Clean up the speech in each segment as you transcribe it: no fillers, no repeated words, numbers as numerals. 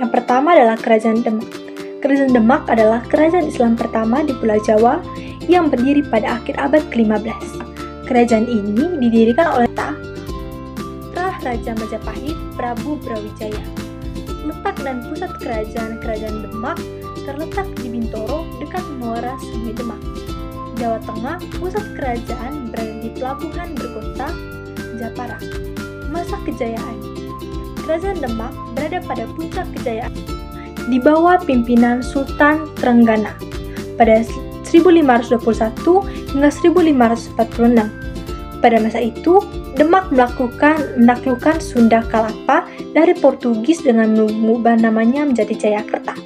Yang pertama adalah Kerajaan Demak. Kerajaan Demak adalah kerajaan Islam pertama di Pulau Jawa yang berdiri pada akhir abad ke-15. Kerajaan ini didirikan oleh Raja Majapahit Prabu Brawijaya. Letak dan pusat kerajaan Demak terletak di Bintoro dekat Muara Sungai Demak, Jawa Tengah. Pusat kerajaan berada di Pelabuhan Berkota, Japara. Masa kejayaan Kerajaan Demak berada pada puncak kejayaan di bawah pimpinan Sultan Trenggana pada 1521 hingga 1546. Pada masa itu, Demak menaklukkan Sunda Kalapa dari Portugis dengan mengubah namanya menjadi Jayakarta.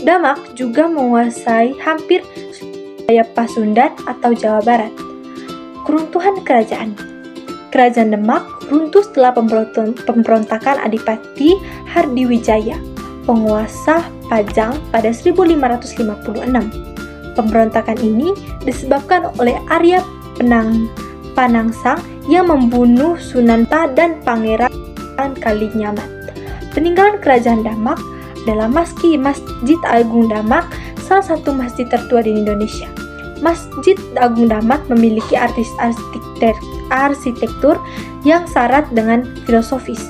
Demak juga menguasai hampir wilayah Pasundan atau Jawa Barat. Keruntuhan kerajaan Demak runtuh setelah pemberontakan Adipati Hardiwijaya, penguasa Pajang pada 1556. Pemberontakan ini disebabkan oleh Arya Panangsang yang membunuh Sunan dan Pangeran Kalinyamat. Peninggalan Kerajaan Demak adalah Masjid Agung Demak, salah satu masjid tertua di Indonesia. Masjid Agung Demak memiliki arsitektur yang syarat dengan filosofis.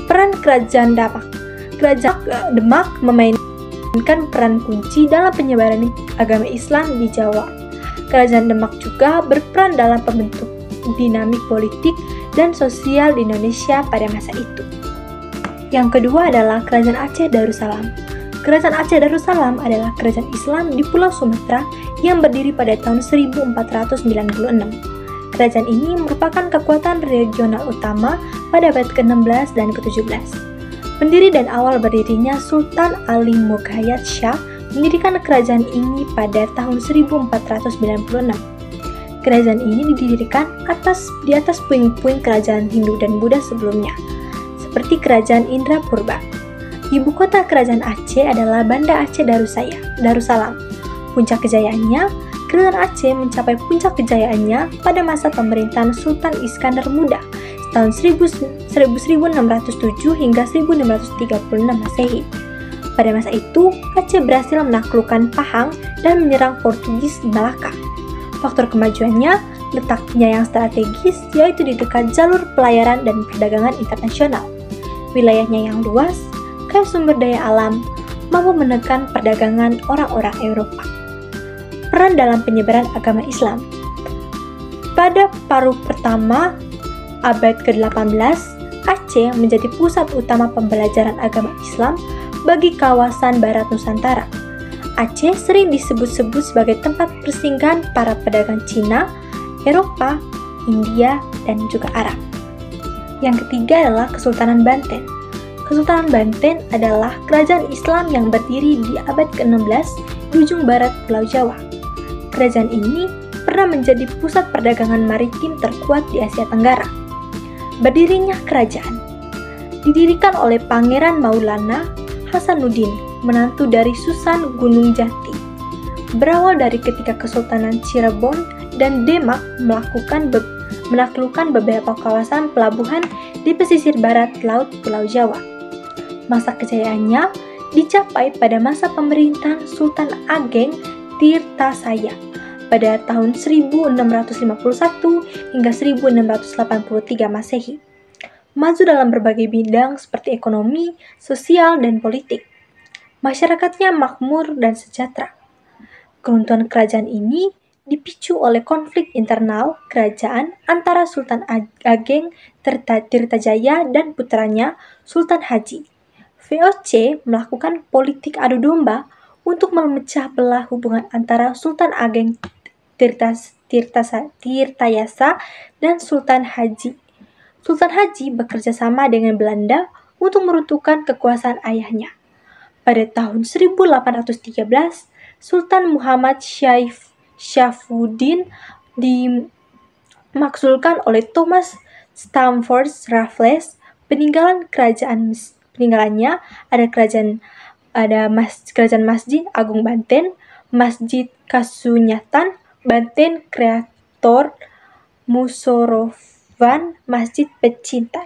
Peran Kerajaan Demak. Kerajaan Demak memainkan peran kunci dalam penyebaran agama Islam di Jawa. Kerajaan Demak juga berperan dalam pembentuk dinamik politik dan sosial di Indonesia pada masa itu. Yang kedua adalah Kerajaan Aceh Darussalam. Kerajaan Aceh Darussalam adalah kerajaan Islam di Pulau Sumatera yang berdiri pada tahun 1496. Kerajaan ini merupakan kekuatan regional utama pada abad ke-16 dan ke-17. Pendiri dan awal berdirinya Sultan Ali Mogayat Shah mendirikan kerajaan ini pada tahun 1496. Kerajaan ini didirikan di atas puing-puing kerajaan Hindu dan Buddha sebelumnya, seperti Kerajaan Indra Purba. Ibu kota Kerajaan Aceh adalah Banda Aceh Darussalam. Kerajaan Aceh mencapai puncak kejayaannya pada masa pemerintahan Sultan Iskandar Muda tahun 1607 hingga 1636 Masehi. Pada masa itu, Aceh berhasil menaklukkan Pahang dan menyerang Portugis di Malaka. Faktor kemajuannya, letaknya yang strategis, yaitu di dekat jalur pelayaran dan perdagangan internasional. Wilayahnya yang luas, kaya sumber daya alam, mampu menekan perdagangan orang-orang Eropa. Peran dalam penyebaran agama Islam. Pada paruh pertama abad ke-18, Aceh menjadi pusat utama pembelajaran agama Islam bagi kawasan Barat Nusantara. Aceh sering disebut-sebut sebagai tempat persinggahan para pedagang Cina, Eropa, India, dan juga Arab. Yang ketiga adalah Kesultanan Banten. Kesultanan Banten adalah kerajaan Islam yang berdiri di abad ke-16 di ujung barat Pulau Jawa. Kerajaan ini pernah menjadi pusat perdagangan maritim terkuat di Asia Tenggara. Berdirinya kerajaan didirikan oleh Pangeran Maulana Hasanuddin, menantu dari Sunan Gunung Jati. Berawal dari ketika Kesultanan Cirebon dan Demak menaklukkan beberapa kawasan pelabuhan di pesisir barat laut Pulau Jawa. Masa kejayaannya dicapai pada masa pemerintahan Sultan Ageng Tirtasaya pada tahun 1651 hingga 1683 Masehi. Maju dalam berbagai bidang seperti ekonomi, sosial, dan politik. Masyarakatnya makmur dan sejahtera. Keruntuhan kerajaan ini dipicu oleh konflik internal kerajaan antara Sultan Ageng Tirtajaya dan putranya Sultan Haji. VOC melakukan politik adu domba untuk memecah belah hubungan antara Sultan Ageng Tirtayasa dan Sultan Haji. Sultan Haji bekerja sama dengan Belanda untuk meruntuhkan kekuasaan ayahnya. Pada tahun 1813, Sultan Muhammad Syafuddin dimakzulkan oleh Thomas Stamford Raffles. Peninggalannya ada kerajaan Masjid Agung Banten, Masjid Kasunyatan Banten Kreator Musorofan, Masjid Pecinta.